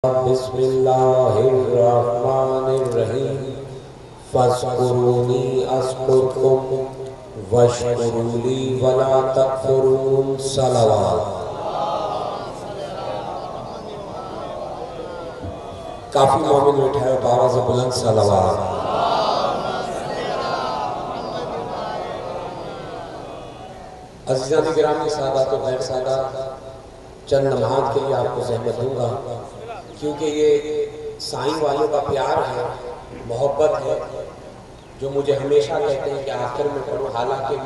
بسم اللہ الرحمن الرحیم فاذکرونی اذکرکم واشکروا لی ولا تکفرون صلوات۔ کافی مومن اٹھائے بآواز بلند صلوات۔ عزیزان گرامی، سادات و غیر سادات، چند لمحات کے لیے آپ کو زحمت دوں گا کیونکہ یہ سائیں والوں کا پیار ہے، محبت ہے، جو مجھے ہمیشہ کہتے ہیں کہ آخر میں پڑھو، حالانکہ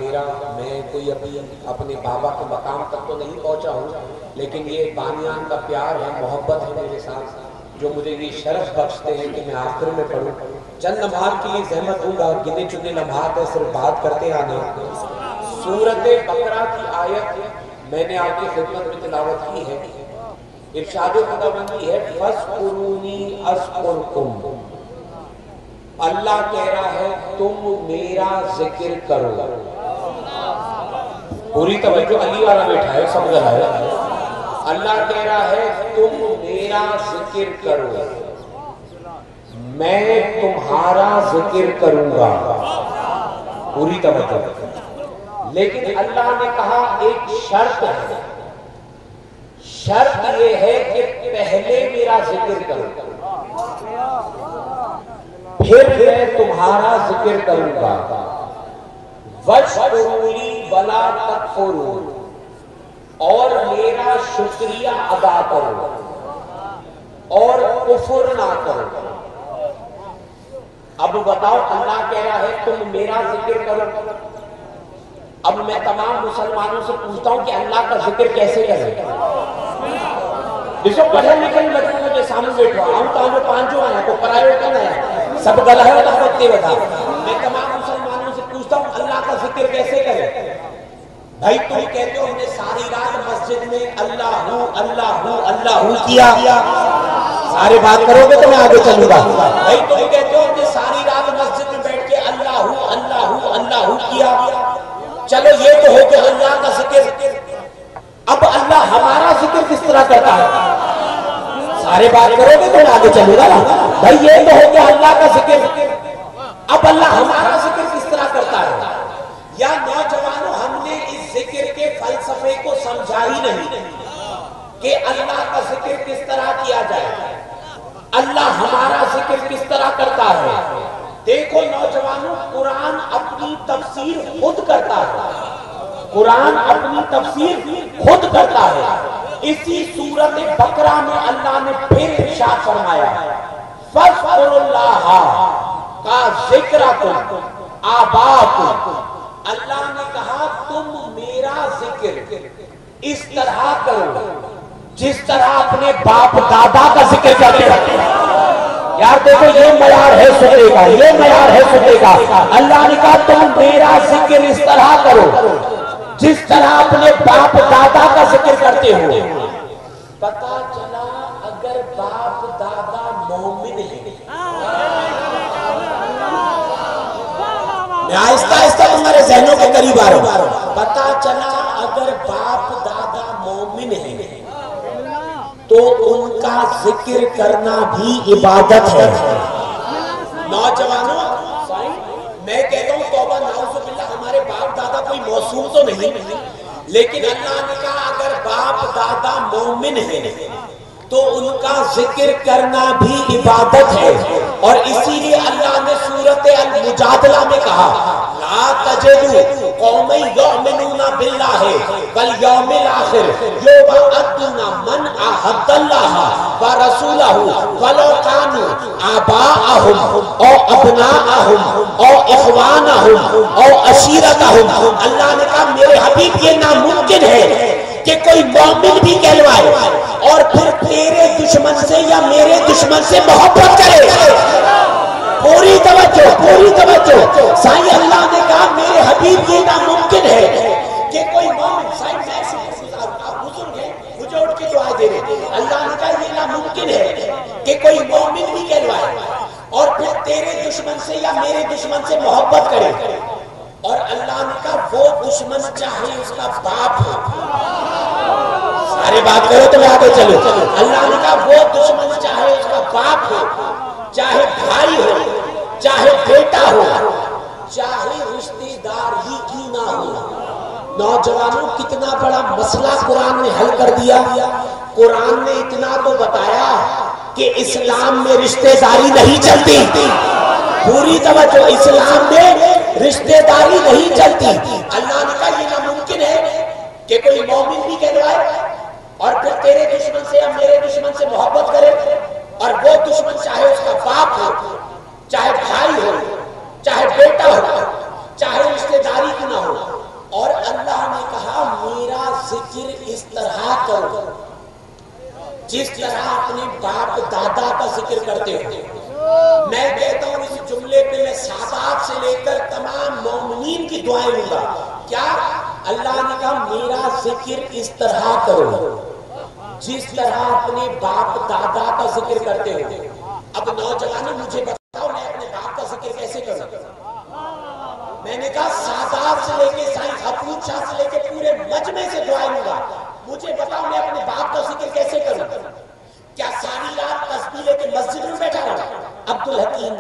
میں کوئی ابھی اپنے بابا کے مقام تک تو نہیں پہنچا ہوں، لیکن یہ بانیان کا پیار ہے، محبت ہے میرے ساتھ، جو مجھے یہ شرف بخشتے ہیں کہ میں آخر میں پڑھوں۔ چند لمحات کے لیے زحمت دوں گا، گنے چنے لمحات ہے، صرف بات کرتے آنے۔ سورۃ بقرہ کی آیت میں نے آپ کی خدمت میں تلاوت کی ہے، ارشاد خداوندی ہے فاذکرونی اذکرکم، اللہ کہہ رہا ہے تم میرا ذکر کرو۔ پوری توجہ علی والا بیٹھا ہے، سمجھ رہا ہے، اللہ کہہ رہا ہے تم میرا ذکر کرو، میں تمہارا ذکر کروں گا۔ پوری توجہ، لیکن اللہ نے کہا ایک شرط ہے، شرط یہ ہے کہ پہلے میرا ذکر کرو، پھر میں تمہارا ذکر کروں گا۔ وَاشْكُرُوا لِي وَلَا تَكْفُرُونَ، اور میرا شکریہ ادا کرو اور کفر نہ کرو۔ اب بتاؤ، اللہ کہہ رہا ہے تم میرا ذکر کرو، اب میں تمام مسلمانوں سے پوچھتا ہوں کہ اللہ کا ذکر کیسے کریں؟ جسو پڑھے لکھے لڑکوں مجھے سامنے بیٹھو، ہم تو ہمیں پانچوں آئے ہیں، کو پرائیو کن ہے، سب گلہ ہے اللہ وقتی بتا۔ میں تمام مسلمانوں سے پوچھتا ہوں اللہ کا ذکر کیسے کریں؟ بھائی تم کہتے ہو ہم نے ساری رات مسجد میں اللہ ہوں اللہ ہوں اللہ ہوں کیا، سارے بات کرو گے تو میں آگے چلوں گا۔ بھائی تم کہتے ہو ہم نے ساری رات مسجد میں بیٹھ کے اللہ ہوں اللہ ہوں اللہ ہوں کیا، چلو یہ تو ہو کہ اللہ کا ذکر، اب اللہ ہمارا ذکر کس طرح کرتا ہے؟ سارے بات کرو گے تو میں آگے چلوں گا۔ بھائی یہ تو ہو کہ اللہ کا ذکر، اب اللہ ہمارا ذکر کس طرح کرتا ہے؟ یا نوجوانوں، ہم نے اس ذکر کے فلسفے کو سمجھا ہی نہیں کہ اللہ کا ذکر کس طرح کیا جائے، اللہ ہمارا ذکر کس طرح کرتا ہے۔ دیکھو نوجوانوں، قرآن اپنی تفسیر خود کرتا ہے، قرآن اپنی تفسیر خود کرتا ہے۔ اسی سورۃ بقرہ میں اللہ نے پھر ارشاد فرمایا فاذکروا اللہ کا ذکرکم آباءکم، اللہ نے کہا تم میرا ذکر اس طرح کرو جس طرح اپنے باپ دادا کا ذکر کرتے رہتے ہیں۔ یار دیکھو یہ معیار ہے سننے کا، یہ معیار ہے سننے کا۔ اللہ نے کہا تم میرا ذکر اس طرح کرو جس طرح اپنے باپ دادا کا ذکر کرتے ہو۔ پتا چلا اگر باپ دادا مومن ہے، میں آہستہ آہستہ تمہارے ذہنوں کے قریب آ رہا ہوں، پتا چلا اگر باپ دادا مومن ہے تو ان کا ذکر کرنا بھی عبادت ہے۔ نوجوانوں، میں کہتا ہوں توبہ نعوذ باللہ، ہمارے باپ دادا کوئی موصوم تو نہیں، لیکن اللہ نے کہا اگر باپ دادا مومن ہے تو ان کا ذکر کرنا بھی عبادت ہے۔ اور اسی لیے اللہ نے سورۃ المجادلہ میں کہا لا تجدوا قوما یؤمنون باللہ والیوم الآخر یوادون من عاہد اللہ ورسولہ ولو کانوا آباءہم او ابناءہم او اخوانہم او عشیرتہم۔ اللہ نے کہا میرے حبیب یہ ناممکن ہے کہ کوئی مومن بھی کہلوائے اور پھر تیرے دشمن سے یا میرے دشمن سے محبت کرے۔ پوری توجہ، پوری توجہ۔ سائیں اللہ نے کہا میرے حبیب یہ ناممکن ہے کہ کوئی مومن، سائیں آپ بزرگ ہیں مجھے اٹھ کے دعا دے رہے، اللہ نے کہا یہ ناممکن ہے کہ کوئی مومن بھی کہلوائے اور پھر تیرے دشمن سے یا میرے دشمن سے محبت کرے۔ اور اللہ نے کہا وہ دشمن چاہے اس کا باپ ہو، سارے بات کرو تو میں آگے چلو۔ اللہ نے کہا وہ دشمن چاہے نوجوانوں کتنا بڑا مسئلہ قرآن نے حل کر دیا. قرآن نے اتنا تو بتایا کہ اسلام میں رشتہ داری نہیں چلتی. پوری توجہ، اسلام میں رشتہ داری نہیں چلتی. اللہ نے کہا یہ ناممکن ہے کہ کوئی مومن بھی کہلائے اور پھر تیرے دشمن سے یا میرے دشمن سے محبت کرے، اور وہ دشمن چاہے اس کا باپ ہو، چاہے بھائی ہو، چاہے بیٹا ہو، چاہے رشتہ داری کی نہ ہو. اور اللہ نے کہا میرا ذکر اس طرح کرو جس طرح اپنے باپ دادا کا ذکر کرتے ہو. میں کہتا ہوں اس جملے پہ میں صحابہ سے لے کر تمام مومنین کی دعائیں لوں گا. کیا اللہ نے کہا میرا ذکر اس طرح کرو جس طرح اپنے باپ دادا کا ذکر کرتے ہو. اب نوجوانوں مجھے بتاؤ میں اپنے باپ کا ذکر کیسے کروں؟ میں نے کہا سادات سے لے کے سائیں حفوظ شاہ سے لے کے پورے مجمع سے دعائیں لوں گا. مجھے بتاؤ میں اپنے باپ کا ذکر کیسے کروں؟ کیا ساری رات تسبیح لے کے مسجد میں بیٹھا رہا؟ عبدالحکیم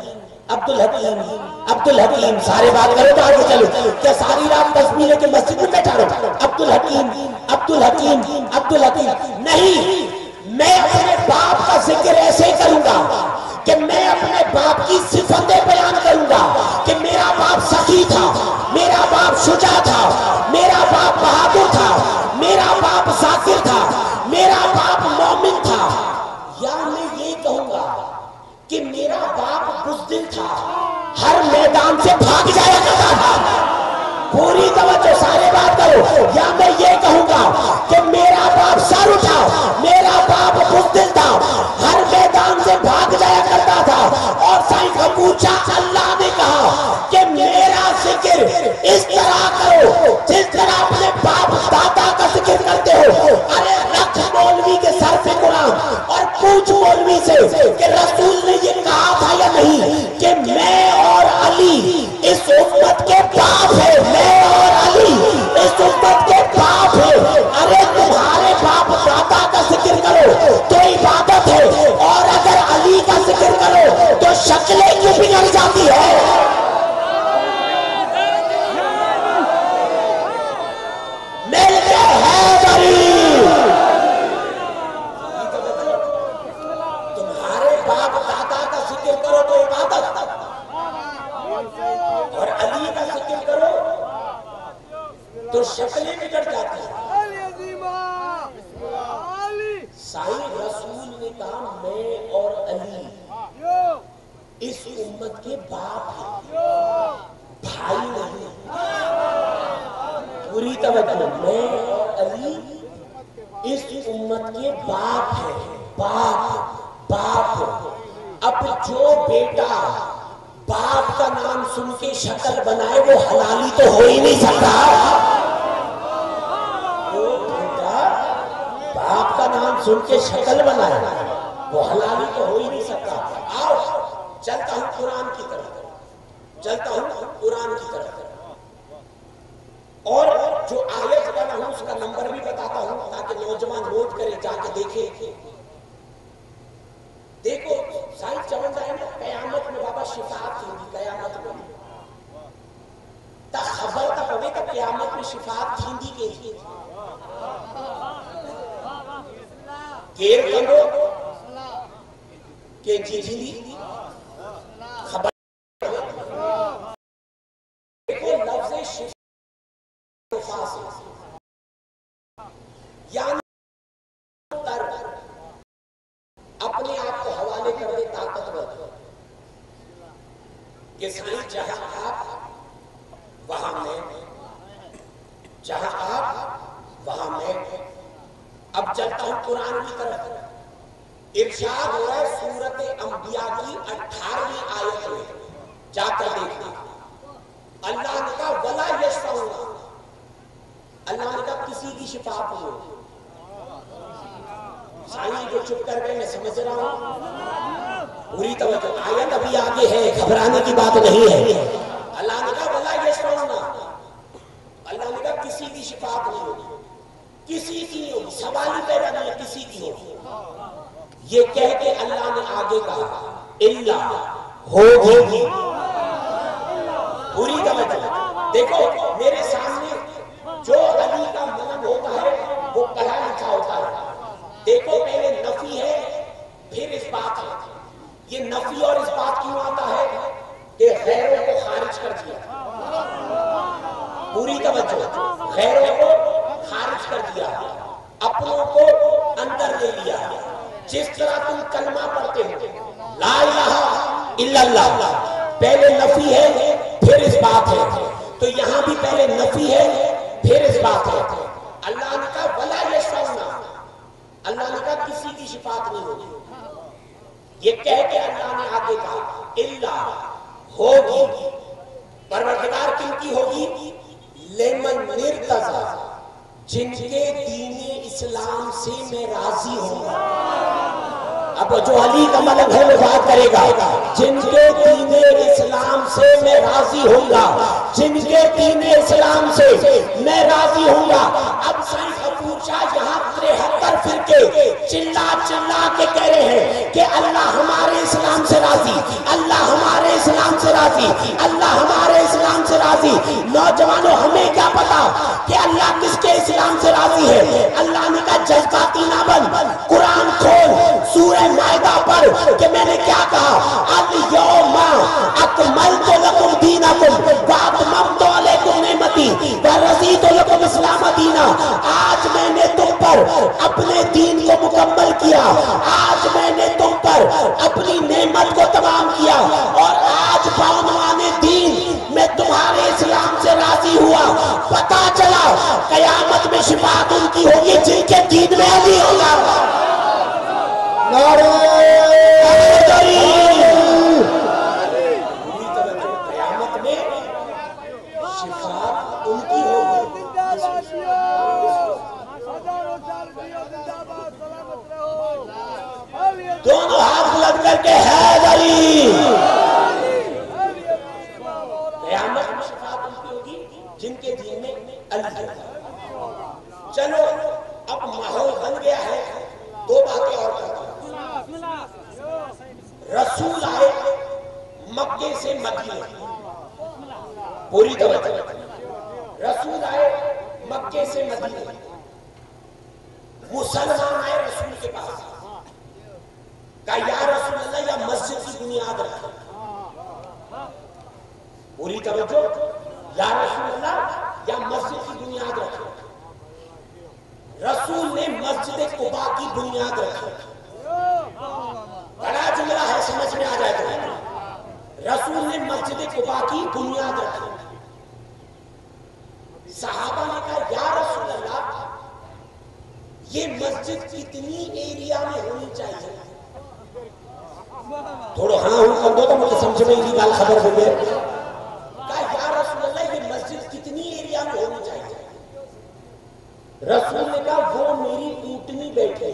عبدالحکیم عبدالحکیم، سارے بات کرو تو آگے چلو. کیا ساری رات تسبیح لے کے مسجد میں بیٹھا رہا؟ عبدالحکیم عبدالحکیم عبدالحکیم. نہیں، میں اپنے باپ کا ذکر ایسے کروں گا کہ میں اپنے باپ کی صفتیں بیان کروں گا کہ میرا باپ سخی تھا، میرا باپ شجاع تھا، میرا باپ بہادر تھا، میرا باپ ذاکر تھا، میرا باپ مومن تھا. یا میں یہ کہوں گا کہ میرا باپ بزدل تھا، ہر میدان سے بھاگ جایا کرتا تھا. پوری توجہ، سارے بات کرو. یا میں یہ کہوں گا کہ میرا باپ سر اٹھا، میرا باپ بزدل تھا، ہر میدان سے بھاگ جایا کرتا تھا. اور سائیں کا پوچھا، اللہ نے کہا کہ میرا ذکر اس طرح کرو جس طرح اپنے باپ دادا کا ذکر کرتے ہو. ارے رکھ مولوی کے سر پہ قرآن اور پوچھ مولوی سے کہ رسول نے یہ کہا تھا یا نہیں کہ میں اور علی اس امت کے باپ ہے، میں اور علی اس امت کے باپ ہے. ارے تمہارے باپ دادا کا ذکر کرو تو عبادت ہے، اور اگر علی کا ذکر کرو تو شکلیں کیوں بگڑ جاتی ہے؟ ملتے ہیں بری. تمہارے باپ دادا کا ذکر کرو تو عبادت، اور علی کا ذکر کرو تو شکلیں بگڑ جاتی ہیں. سائیں رسول نے کہا میں اور علی اس امت کے باپ ہیں، بھائی نہیں. پوری توجہ، میں اور علی اس امت کے باپ ہیں، باپ باپ. اب جو بیٹا باپ کا نام سن کے شکل بنائے وہ حلالی تو ہو ہی نہیں سکتا. وہ بیٹا باپ کا نام سن کے شکل بنائے وہ حلالی تو ہو ہی نہیں سکتا. آؤ چلتا ہوں قرآن کی طرف، چلتا ہوں قرآن کی طرف. اور جو آیت پڑھا ہوں اس کا نمبر بھی بتاتا ہوں تاکہ نوجوان نوٹ کرے، جا کے دیکھے. دیکھو سائنس چمن جائے نا، قیامت میں بابا شفاعت تھی. قیامت میں تا خبر تا پوے تا قیامت میں شفاعت تھی کہ کیر کنو کہ جی تھی خبر. دیکھو لفظ شفاعت یعنی اپنے آپ کو حوالے کر دے طاقتور کہ سائیں جہاں آپ وہاں میں، جہاں آپ وہاں میں. اب چلتا ہوں قرآن کی طرف. ارشاد ہو رہا ہے سورت انبیاء کی 18ویں آیت میں، جا کر دیکھنا. اللہ نے کہا وَلَا يَشْفَعُونَ، اللہ نے کہا کسی کی شفاعت نہیں ہوگی. سائیں جو چپ کر گئے میں سمجھ رہا ہوں. پوری توجہ، آیت ابھی آگے ہے، گھبرانے کی بات نہیں ہے. اللہ نے کہا وَلَا يَشْفَعُونَ، اللہ نے کہا کسی کی شفاعت نہیں ہوگی، کسی کی نہیں ہوگی. سوال ہی پیدا نہیں ہے کسی کی ہوگی. یہ کہہ کے اللہ نے آگے کہا الا ہوگی. پوری توجہ دیکھو میرے سامنے جو علی دیکھو پہلے نفی ہے پھر اس بات ہے. یہ نفی اور اس بات کیوں آتا ہے کہ غیروں کو خارج کر دیا. پوری توجہ. غیروں کو خارج کر دیا, اپنوں کو اندر لے لیا. جس طرح تم کلمہ پڑھتے ہو لا الہ الا اللہ, پہلے نفی ہے پھر اس بات ہے, تو یہاں بھی پہلے نفی ہے پھر اس بات ہے. اللہ نے کہا ولا یشفعون, اللہ نے کہا کسی کی شفاعت نہیں ہوگی. یہ کہہ کے اللہ نے آگے کہا الا ہوگی, پروردگار کن کی ہوگی؟ لمن ارتضی, جن کے دین اسلام سے میں راضی ہوں گا. اب جو علی کا ملک ہے وہ بات کرے گا, جن کے دین اسلام سے میں راضی ہوں گا, جن کے دین اسلام سے میں راضی ہوں گا. اب سائیں غفور شاہ یہاں 73 فرقے چلا چلا کے کہہ رہے ہیں کہ اللہ ہمارے اسلام سے راضی, اللہ ہمارے اسلام سے راضی, اللہ ہمارے اسلام سے راضی. نوجوانوں ہمیں کیا پتا کہ اللہ کس کے اسلام سے راضی ہے؟ اللہ نے کہا جذباتی نہ بن, قرآن کھول سورہ مائدہ پر کہ میں نے کیا کہا, الیوم اکملت لکم دینکم واتممت علیکم نعمتی ورضیت لکم اسلام دینا. آج میں نے تم پر اپنے دین کو مکمل کیا, آج میں نے تم پر اپنی نعمت کو تمام کیا, اور آج بعنوان دین میں تمہارے اسلام سے راضی ہوا. پتا چلا قیامت میں شفاعت ان کی ہوگی جن کے دین میں علی ہوگا. نعرہ قیامت میں شفاعت ان کی ہوگی. دونوں ہاتھ بلند کر کے حیدری. قیامت میں شفاعت ان کی ہوگی جن کے دین میں علی ہوگا. چلو اب ماحول بن گیا ہے, دو باتیں اور کرتا ہوں. رسول آئے مکے سے مدینے, پوری توجہ. رسول آئے مکے سے مدینے, مسلمان آئے رسول کے پاس, کہا یا رسول اللہ یا مسجد کی بنیاد رکھو. پوری توجہ, یا رسول اللہ یا مسجد کی بنیاد رکھو. رسول نے مسجد قباء کی بنیاد رکھی. بڑا جملہ ہے, سمجھ میں آ جائے تو. رسول نے مسجد قباء کی بنیاد رکھی. صحابہ نے کہا یا رسول اللہ یہ مسجد کتنی ایریا میں ہونی چاہیے؟ تھوڑا ہاں ہوں کر دو تو مجھے سمجھ میں یہ بات خبر ہو گئے. کہا یا رسول اللہ یہ مسجد کتنی ایریا میں ہونی چاہیے؟ رسول نے کہا وہ میری اونٹنی بیٹھے.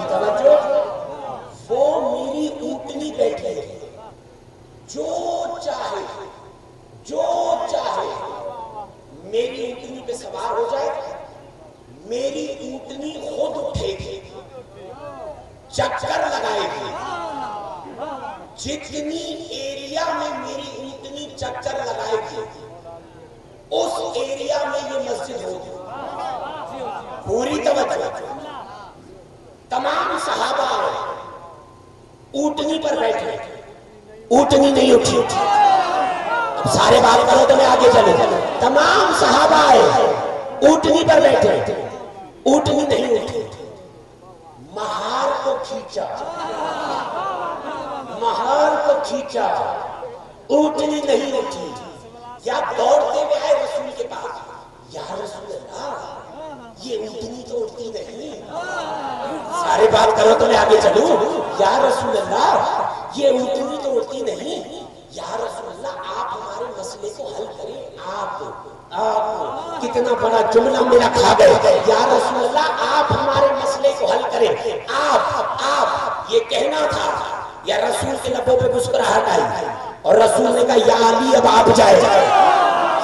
توجہ, وہ میری اونٹنی بیٹھے, جو چاہے میری اونٹنی پہ سوار ہو جائے, میری اونٹنی خود اٹھے گی, چکر لگائے گی. جتنی ایریا میں میری اونٹنی چکر لگائے گی اس ایریا میں یہ مسجد ہوگی. پوری توجہ. تمام صحابہ اونٹنی پر بیٹھے, اونٹنی نہیں اٹھی. اب سارے بات کرو تو میں آگے چلوں. تمام صحابہ آئے اونٹنی پر بیٹھے, اونٹنی نہیں اٹھی. مہار کو کھینچا, مہار کو کھینچا, اونٹنی نہیں اٹھی. یا دوڑتے ہوئے آئے رسول کے پاس, یا رسول اللہ یہ اونٹنی تو اٹھتی نہیں. سارے بات کرو تو میں آگے چلوں. یا رسول اللہ یہ اونٹنی تو اٹھتی نہیں. یا رسول اللہ آپ ہمارے مسئلے کو حل کریں. آپ کتنا بڑا جملہ میرا کھا گئے. یا رسول اللہ آپ ہمارے مسئلے کو حل کریں. آپ یہ کہنا تھا. یا رسول کے لبوں پہ مسکراہٹ آئی اور رسول نے کہا یا علی اب آپ جائے.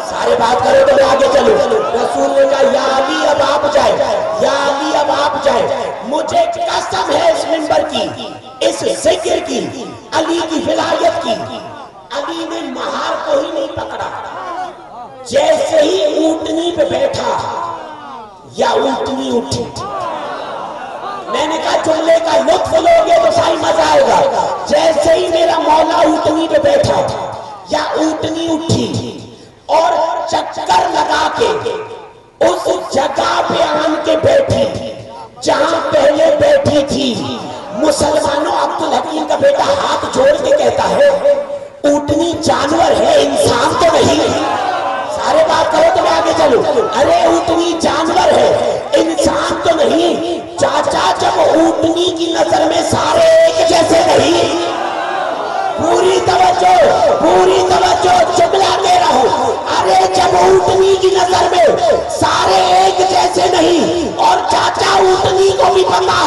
سارے بات کرو تو میں آگے چلوں. رسول نے کہا یا علی اب آپ جائے, یا علی اب آپ جائے. مجھے قسم ہے اس منبر کی, اس ذکر کی, علی کی ولایت کی. علی نے مہار کو ہی نہیں پکڑا, جیسے ہی اونٹنی پہ بیٹھا یا اونٹنی اٹھی؟ میں نے کہا جملے کا لطف لوگے تو صحیح مزہ آئے گا. جیسے ہی میرا مولا اونٹنی پہ بیٹھا یا اونٹنی اٹھی اور چکر لگا کے اس جگہ پہ آن کے بیٹھی جہاں پہلے بیٹھی تھی. مسلمانوں عبدالحکیم کا بیٹا ہاتھ جوڑ کے کہتا ہے اونٹنی جانور ہے انسان تو نہیں. سارے بات کرو تو میں آگے چلوں. ارے اونٹنی جانور ہے انسان تو نہیں. چاچا جب اونٹنی کی نظر میں سارے ایک جیسے نہیں. پوری توجہ جملہ دے رہا ہوں. ارے جب اونٹنی کی نظر میں سارے ایک جیسے نہیں اور چاچا اونٹنی کو بھی پتا